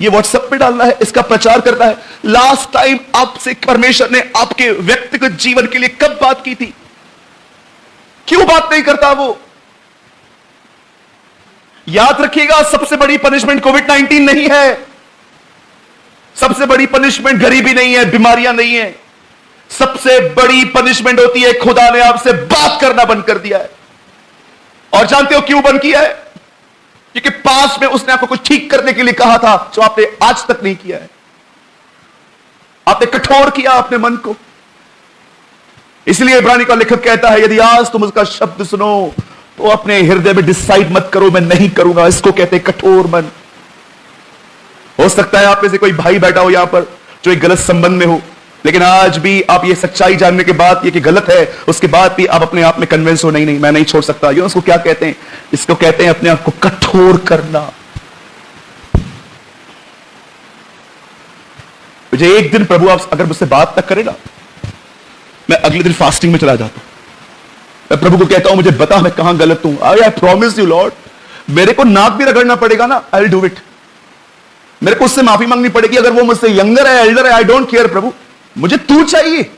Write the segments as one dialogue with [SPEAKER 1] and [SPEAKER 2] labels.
[SPEAKER 1] ये व्हाट्सएप पे डालना है, इसका प्रचार करना है। लास्ट टाइम आपसे परमेश्वर ने आपके व्यक्तिगत जीवन के लिए कब बात की थी? क्यों बात नहीं करता वो? याद रखिएगा, सबसे बड़ी पनिशमेंट कोविड-19 नहीं है। सबसे बड़ी पनिशमेंट गरीबी नहीं है, बीमारियां नहीं है। सबसे बड़ी पनिशमेंट होती है खुदा ने आपसे बात करना बंद कर दिया है। और जानते हो क्यों बंद किया है? क्योंकि पास में उसने आपको कुछ ठीक करने के लिए कहा था जो आपने आज तक नहीं किया है। आपने कठोर किया अपने मन को। इसलिए इब्रानी का लेखक कहता है, यदि आज तुम उसका शब्द सुनो तो अपने हृदय में डिसाइड मत करो मैं नहीं करूंगा। इसको कहते हैं कठोर मन। हो सकता है आप में से कोई भाई बैठा हो यहां पर जो एक गलत संबंध में हो, लेकिन आज भी आप ये सच्चाई जानने के बाद ये कि गलत है, उसके बाद भी आप अपने आप में कन्विंस हो, नहीं मैं नहीं छोड़ सकता। ये उसको क्या कहते हैं? इसको कहते हैं अपने आप को कठोर करना। मुझे एक दिन प्रभु आप अगर मुझसे बात तक करे ना, मैं अगले दिन फास्टिंग में चला जाता हूं। मैं प्रभु को कहता हूं मुझे बता मैं कहां गलत हूं। आई प्रॉमिस यू लॉर्ड, मेरे को नाक भी रगड़ना पड़ेगा ना, आई विल डू इट। मेरे को उससे माफी मांगनी पड़ेगी अगर वो मुझसे यंगर है, एल्डर है, आई डोंट केयर प्रभु, मुझे तू चाहिए।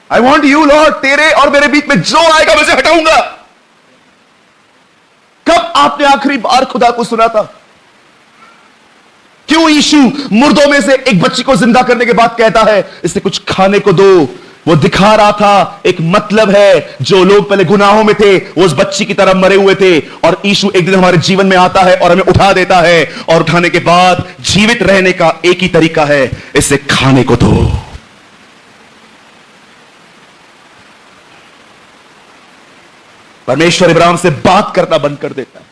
[SPEAKER 1] I want you Lord. तेरे और मेरे बीच में जो आएगा मैं उसे हटाऊंगा। कब आपने आखिरी बार खुदा को सुना था? क्यों यीशु मुर्दों में से एक बच्ची को जिंदा करने के बाद कहता है इसे कुछ खाने को दो? वो दिखा रहा था एक मतलब है, जो लोग पहले गुनाहों में थे वो उस बच्ची की तरह मरे हुए थे, और यीशु एक दिन हमारे जीवन में आता है और हमें उठा देता है, और उठाने के बाद जीवित रहने का एक ही तरीका है, इसे खाने को दो। परमेश्वर इब्राहिम से बात करना बंद कर देता है।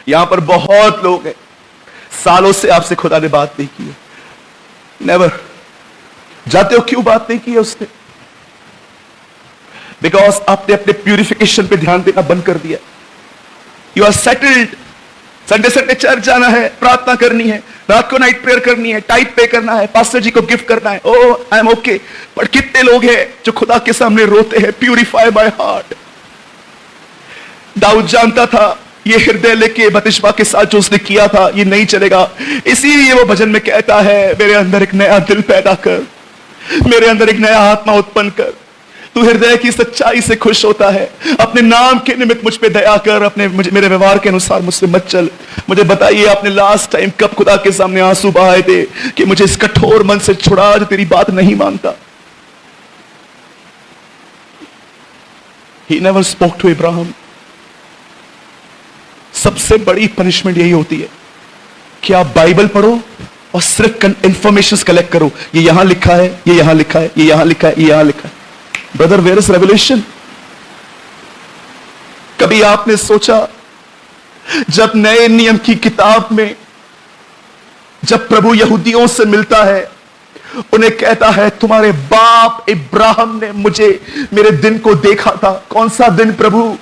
[SPEAKER 1] यहां पर बहुत लोग हैं, सालों से आपसे खुदा ने बात नहीं की है। नेवर। जाते हो क्यों बात नहीं की है उसने? बिकॉज आपने अपने प्यूरिफिकेशन पे ध्यान देना बंद कर दिया। You are settled. Sunday Sunday church जाना है, प्रार्थना करनी है, रात को नाइट प्रेयर करनी है, टाइप पे करना है, पास्टर जी को गिफ्ट करना है, ओ आई एम ओके। पर कितने लोग हैं जो खुदा के सामने रोते हैं, प्यूरिफाई माय हार्ट। दाऊद जानता था ये हृदय लेके बतिस्मा के साथ जो उसने किया था ये नहीं चलेगा, इसीलिए वो भजन में कहता है मेरे अंदर एक नया दिल पैदा कर, मेरे अंदर एक नया आत्मा उत्पन्न कर। तू हृदय की सच्चाई से खुश होता है, अपने नाम के निमित्त मुझ पे दया कर, अपने मेरे व्यवहार के अनुसार मुझसे मत चल। मुझे बताइए आपने लास्ट टाइम कब खुदा के सामने आंसू बहाए थे कि मुझे इस कठोर मन से छुड़ा जो तेरी बात नहीं मानता? He never spoke to Abraham। सबसे बड़ी पनिशमेंट यही होती है कि आप बाइबल पढ़ो और सिर्फ इंफॉर्मेशन कलेक्ट करो। ये यहां लिखा है, ये यहां लिखा है, ये यहां लिखा है, ये यहां लिखा है। Brother where is revelation? कभी आपने सोचा जब नए नियम की किताब में जब प्रभु यहूदियों से मिलता है, उन्हें कहता है तुम्हारे बाप इब्राहिम ने मुझे मेरे दिन को देखा था। कौन सा दिन प्रभु?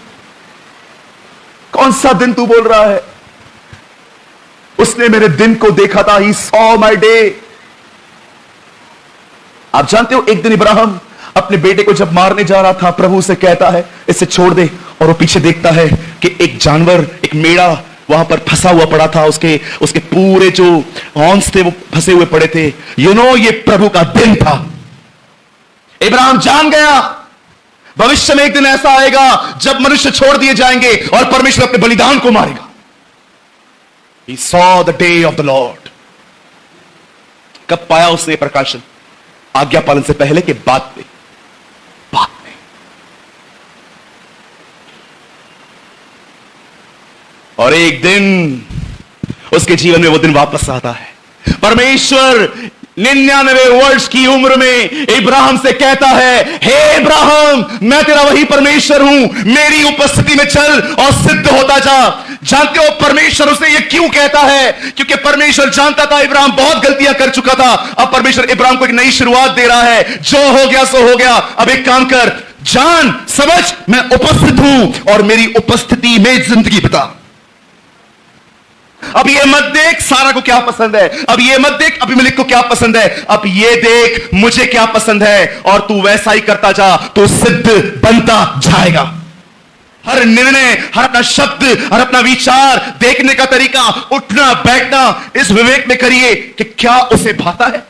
[SPEAKER 1] कौन सा दिन तू बोल रहा है? उसने मेरे दिन को देखा था। He saw my day. आप जानते हो एक दिन इब्राहिम अपने बेटे को जब मारने जा रहा था, प्रभु से कहता है इसे छोड़ दे, और वो पीछे देखता है कि एक जानवर, एक मेढ़ा वहां पर फंसा हुआ पड़ा था, उसके पूरे जो हॉर्न्स थे वो फंसे हुए पड़े थे। ये प्रभु का दिन था। इब्राहिम जान गया भविष्य में एक दिन ऐसा आएगा जब मनुष्य छोड़ दिए जाएंगे और परमेश्वर अपने बलिदान को मारेगा। He saw the day of the Lord। कब पाया उसने प्रकाशन? आज्ञा पालन से पहले के बाद में? बाद में। और एक दिन उसके जीवन में वो दिन वापस आता है। परमेश्वर 99 वर्ष की उम्र में इब्राहिम से कहता है, हे इब्राहिम मैं तेरा वही परमेश्वर हूं, मेरी उपस्थिति में चल और सिद्ध होता जा। जानते हो परमेश्वर उसे ये क्यों कहता है? क्योंकि परमेश्वर जानता था इब्राहिम बहुत गलतियां कर चुका था। अब परमेश्वर इब्राहिम को एक नई शुरुआत दे रहा है। जो हो गया सो हो गया, अब एक काम कर, जान समझ मैं उपस्थित हूं और मेरी उपस्थिति में जिंदगी बिता। अब ये मत देख सारा को क्या पसंद है, अब ये मत देख अबीमेलेक को क्या पसंद है, अब ये देख मुझे क्या पसंद है, और तू वैसा ही करता जा, तू सिद्ध बनता जाएगा। हर निर्णय, हर अपना शब्द, हर अपना विचार, देखने का तरीका, उठना बैठना इस विवेक में करिए कि क्या उसे भाता है,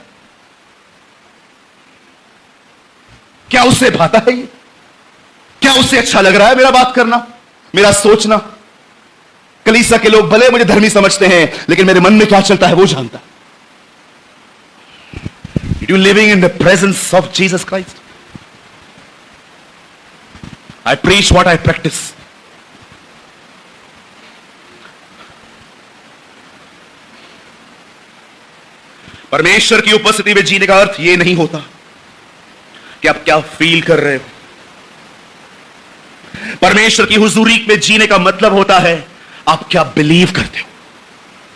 [SPEAKER 1] क्या उसे भाता है ये, क्या उसे अच्छा लग रहा है मेरा बात करना, मेरा सोचना। कलीसिया के लोग भले मुझे धर्मी समझते हैं, लेकिन मेरे मन में क्या चलता है वो जानता है। You living in the presence of Jesus Christ? I preach what I practice. परमेश्वर की उपस्थिति में जीने का अर्थ यह नहीं होता कि आप क्या फील कर रहे हो। परमेश्वर की हुजूरी में जीने का मतलब होता है आप क्या बिलीव करते हो।